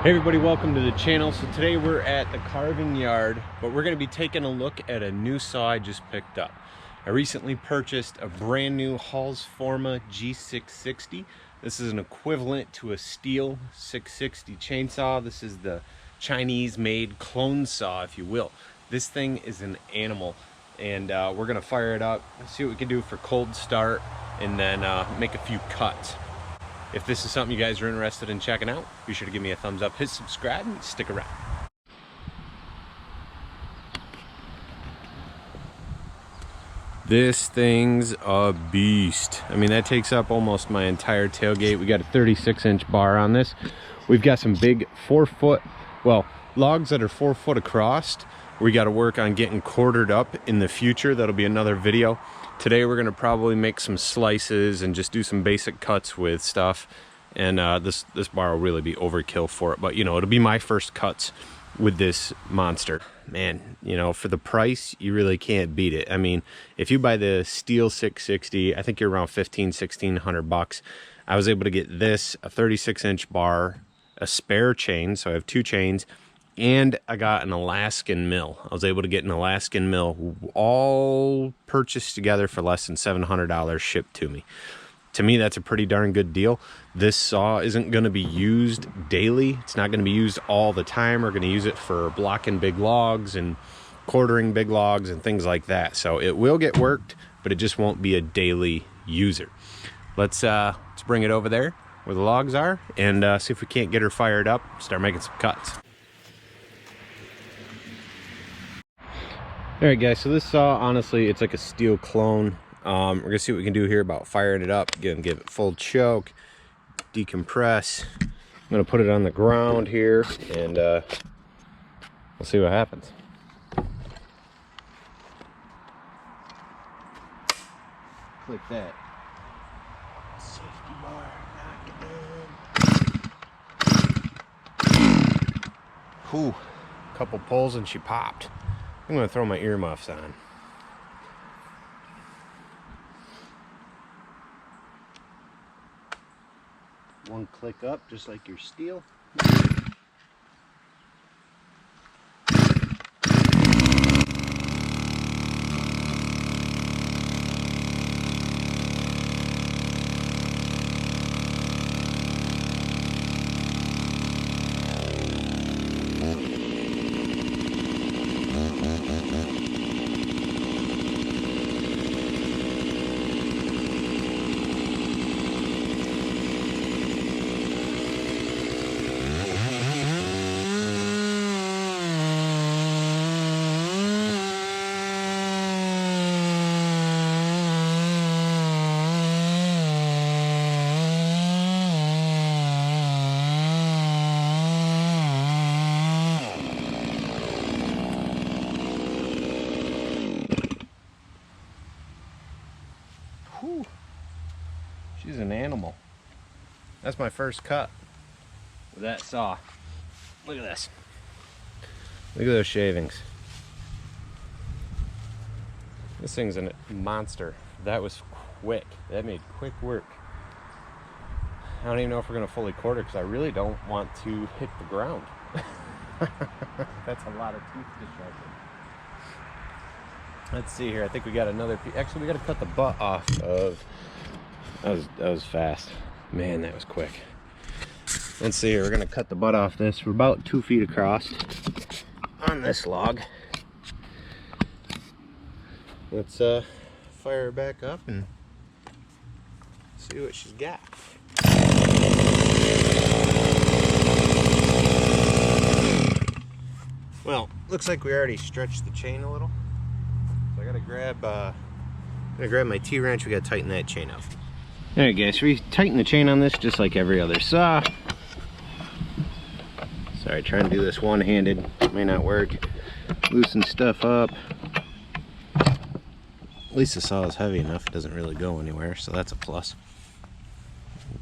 Hey everybody, welcome to the channel. So today we're at the carving yard, but we're going to be taking a look at a new saw I just picked up. I recently purchased a brand new Holzfforma G660. This is an equivalent to a steel 660 chainsaw. This is the Chinese made clone saw, if you will. This thing is an animal, and we're going to fire it up, see what we can do for cold start, and then make a few cuts. If this is something you guys are interested in checking out, be sure to give me a thumbs up, hit subscribe, and stick around. This thing's a beast. I mean, that takes up almost my entire tailgate. We got a 36-inch bar on this. We've got some big 4-foot, well, logs that are 4 foot across. We got to work on getting quartered up in the future. That'll be another video. Today we're going to probably make some slices and just do some basic cuts with stuff. And this bar will really be overkill for it. But, you know, it'll be my first cuts with this monster. Man, you know, for the price, you really can't beat it. I mean, if you buy the steel 660, I think you're around $1,500–1,600. I was able to get this, a 36-inch bar, a spare chain, so I have 2 chains, and I got an Alaskan mill. I was able to get an Alaskan mill all purchased together for less than $700 shipped to me. To me, that's a pretty darn good deal. This saw isn't going to be used daily. It's not going to be used all the time. We're going to use it for blocking big logs and quartering big logs and things like that. So it will get worked, but it just won't be a daily user. Let's bring it over there where the logs are and see if we can't get her fired up, start making some cuts. All right, guys, so this saw, honestly, it's like a steel clone. We're gonna see what we can do here about firing it up, give it full choke, decompress. I'm gonna put it on the ground here, and we'll see what happens. Click that. Safety bar, knock it down. Whew, couple pulls and she popped. I'm gonna throw my earmuffs on. One click up, just like your steel. Whew. She's an animal. That's my first cut with that saw. Look at this. Look at those shavings. This thing's a monster. That was quick. That made quick work. I don't even know if we're going to fully quarter because I really don't want to hit the ground. That's a lot of teeth to sharpen. Let's see here. I think we got another piece. Actually, we got to cut the butt off of. That was fast. Man, that was quick. Let's see here. We're gonna cut the butt off this. We're about 2 feet across on this log. Let's fire her back up and see what she's got. Well, looks like we already stretched the chain a little. I gotta grab my T-wrench. We gotta tighten that chain up. All right, guys, so we tighten the chain on this just like every other saw. Sorry, trying to do this one-handed may not work. Loosen stuff up. At least the saw is heavy enough; it doesn't really go anywhere, so that's a plus.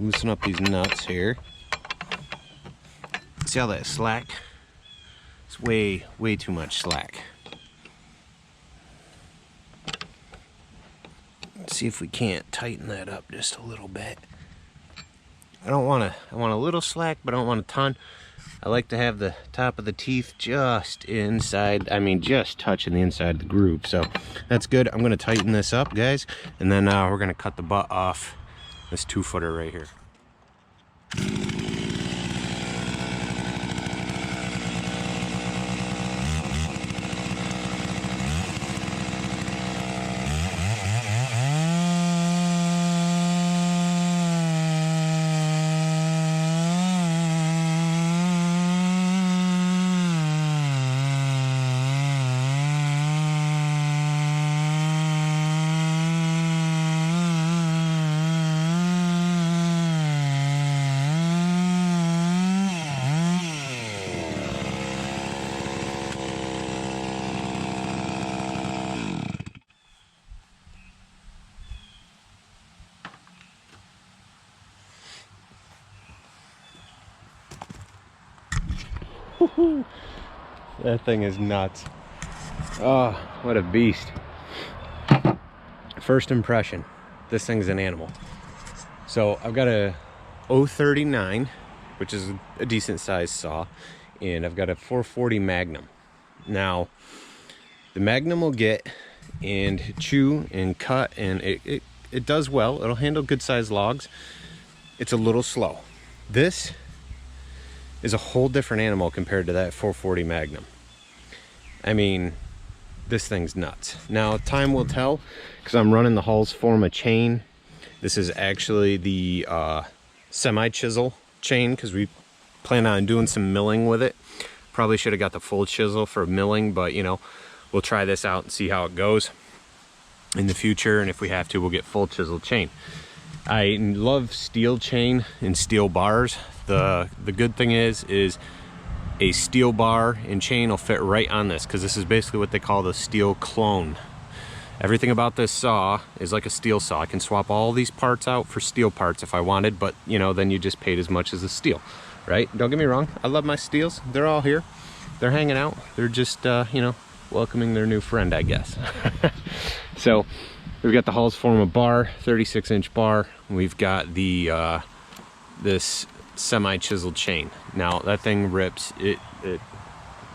Loosen up these nuts here. See how that slack? It's way too much slack. See if we can't tighten that up just a little bit. I want a little slack, but I don't want a ton. I like to have the top of the teeth just inside, I mean just touching the inside of the groove. So that's good. I'm gonna tighten this up, guys, and then we're gonna cut the butt off this 2-footer right here. That thing is nuts. Oh, what a beast. First impression, this thing's an animal. So I've got a 039, which is a decent sized saw, and I've got a 440 Magnum. Now, the Magnum will get and chew and cut, and it does well. It'll handle good sized logs. It's a little slow. This is a whole different animal compared to that 440 Magnum. I mean, this thing's nuts. Now, time will tell, because I'm running the Holzfforma chain. This is actually the semi-chisel chain, because we plan on doing some milling with it. Probably should have got the full chisel for milling, but you know, we'll try this out and see how it goes in the future, and if we have to, we'll get full chisel chain. I love steel chain and steel bars. The good thing is a steel bar and chain will fit right on this, because this is basically what they call the steel clone. Everything about this saw is like a steel saw. I can swap all these parts out for steel parts if I wanted, but you know, then you just paid as much as the steel, right? Don't get me wrong, I love my steels. They're all here. They're hanging out. They're just, you know, welcoming their new friend, I guess. So we've got the Holzfforma bar, 36-inch bar. We've got the this semi-chiseled chain. Now that thing rips. It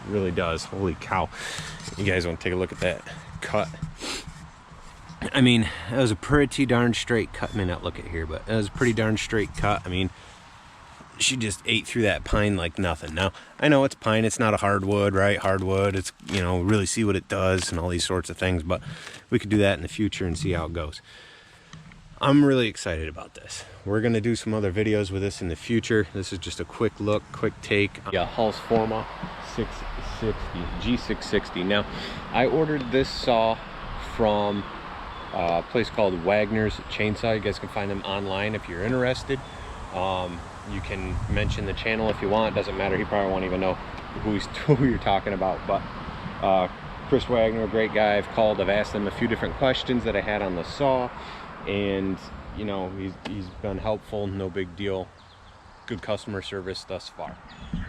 really does. Holy cow. You guys want to take a look at that cut? I mean, that was a pretty darn straight cut. I may not look at here, but that was a pretty darn straight cut. I mean, she just ate through that pine like nothing. Now, I know it's pine, it's not a hardwood, right? Hardwood, it's, you know, really see what it does and all these sorts of things, but we could do that in the future and see how it goes. I'm really excited about this. We're gonna do some other videos with this in the future. This is just a quick look, quick take. Yeah, Holzfforma G660. Now, I ordered this saw from a place called Wagner's Chainsaw. You guys can find them online if you're interested. You can mention the channel if you want. Doesn't matter. He probably won't even know who you're talking about. But Chris Wagner, great guy. I've called. I've asked him a few different questions that I had on the saw, and you know, he's been helpful. No big deal. Good customer service thus far.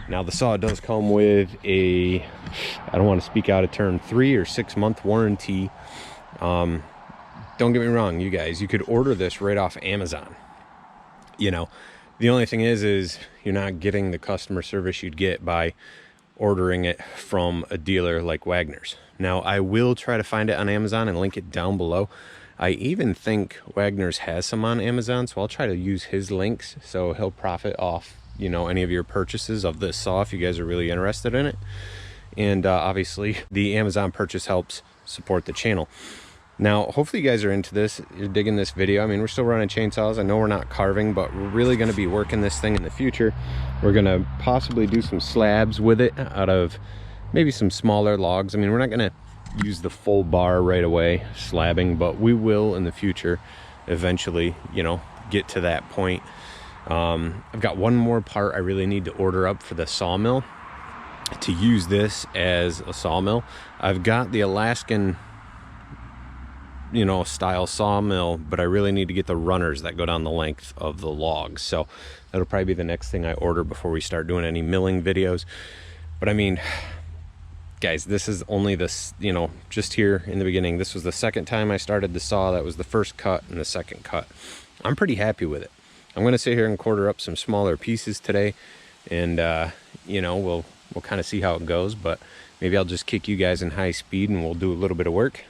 Now the saw does come with a, I don't want to speak out of turn, 3 or 6 month warranty. Don't get me wrong, you guys. You could order this right off Amazon. You know. The only thing is you're not getting the customer service you'd get by ordering it from a dealer like Wagner's. Now, I will try to find it on Amazon and link it down below. I even think Wagner's has some on Amazon, so I'll try to use his links so he'll profit off, you know, any of your purchases of this saw if you guys are really interested in it. And obviously, the Amazon purchase helps support the channel. Now, hopefully you guys are into this. You're digging this video. I mean, we're still running chainsaws. I know we're not carving, but we're really going to be working this thing in the future. We're going to possibly do some slabs with it out of maybe some smaller logs. I mean, we're not going to use the full bar right away, slabbing, but we will in the future eventually, you know, get to that point. I've got one more part I really need to order up for the sawmill to use this as a sawmill. I've got the Alaskan, you know, style sawmill, but I really need to get the runners that go down the length of the logs. So that'll probably be the next thing I order before we start doing any milling videos. But I mean, guys, this is only this, you know, just here in the beginning. This was the second time I started the saw. That was the first cut and the second cut. I'm pretty happy with it. I'm going to sit here and quarter up some smaller pieces today and you know, we'll kind of see how it goes, but maybe I'll just kick you guys in high speed and we'll do a little bit of work.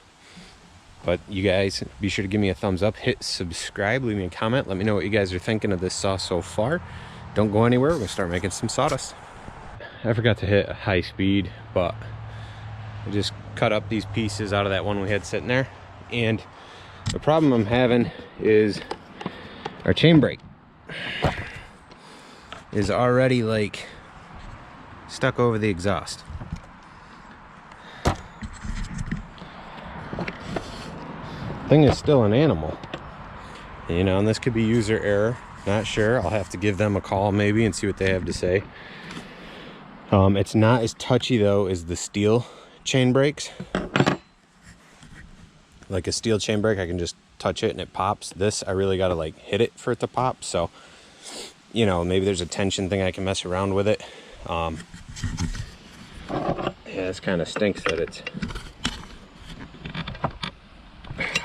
But you guys, be sure to give me a thumbs up, hit subscribe, leave me a comment, let me know what you guys are thinking of this saw so far. Don't go anywhere, we're gonna start making some sawdust. I forgot to hit high speed, but I just cut up these pieces out of that one we had sitting there. And the problem I'm having is our chain brake is already like stuck over the exhaust. Thing is still an animal, you know, and this could be user error, not sure. I'll have to give them a call maybe and see what they have to say. It's not as touchy though as the steel chain brakes. Like a steel chain brake, I can just touch it and it pops. This, I really gotta like hit it for it to pop. So, you know, maybe there's a tension thing I can mess around with it. Yeah, this kind of stinks that it's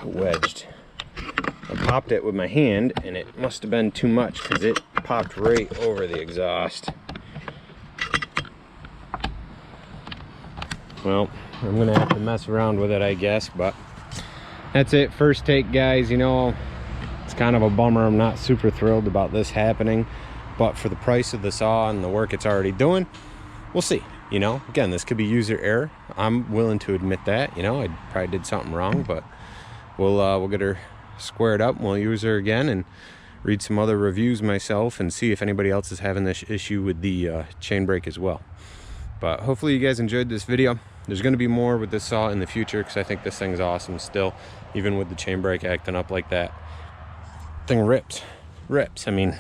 wedged. I popped it with my hand and it must have been too much because it popped right over the exhaust. Well, I'm gonna have to mess around with it, I guess, but that's it. First take, guys. You know, it's kind of a bummer. I'm not super thrilled about this happening, but for the price of the saw and the work it's already doing, we'll see. You know, again, this could be user error. I'm willing to admit that. You know, I probably did something wrong, but we'll get her squared up and we'll use her again and read some other reviews myself and see if anybody else is having this issue with the chain brake as well. But hopefully you guys enjoyed this video. There's going to be more with this saw in the future because I think this thing's awesome still, even with the chain brake acting up like that. Thing rips. I mean,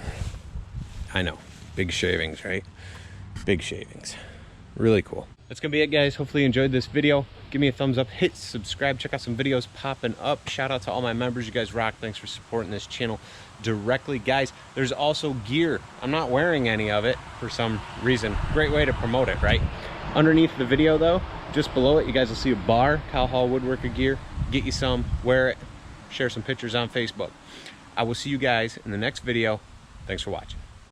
I know, big shavings, right? Big shavings. Really cool. That's gonna be it, guys. Hopefully you enjoyed this video. Give me a thumbs up, hit subscribe, check out some videos popping up. Shout out to all my members. You guys rock. Thanks for supporting this channel directly. Guys, there's also gear. I'm not wearing any of it for some reason. Great way to promote it, right? Underneath the video though, just below it, you guys will see a bar, Kyle Hall Woodworker gear. Get you some, wear it, share some pictures on Facebook. I will see you guys in the next video. Thanks for watching.